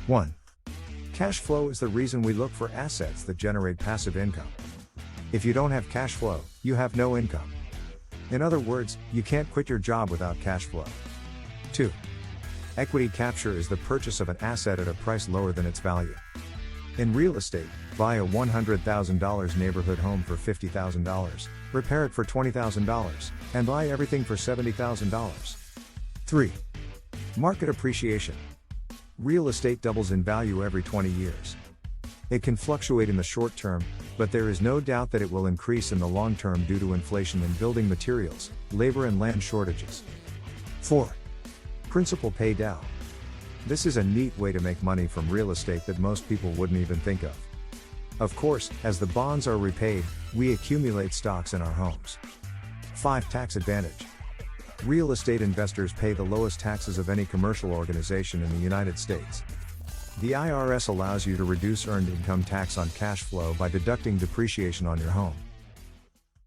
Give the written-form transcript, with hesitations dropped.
1. Cash flow is the reason we look for assets that generate passive income. If you don't have cash flow, you have no income. In other words, you can't quit your job without cash flow. 2. Equity capture is the purchase of an asset at a price lower than its value. In real estate, buy a $100,000 neighborhood home for $50,000, repair it for $20,000, and buy everything for $70,000. 3. Market appreciation. Real estate doubles in value every 20 years. It can fluctuate in the short term, but there is no doubt that it will increase in the long term due to inflation in building materials, labor and land shortages. 4. Principal pay down. This is a neat way to make money from real estate that most people wouldn't even think of. Of course, as the bonds are repaid, we accumulate stocks in our homes. 5. Tax advantage. Real estate investors pay the lowest taxes of any commercial organization in the United States. The IRS allows you to reduce earned income tax on cash flow by deducting depreciation on your home.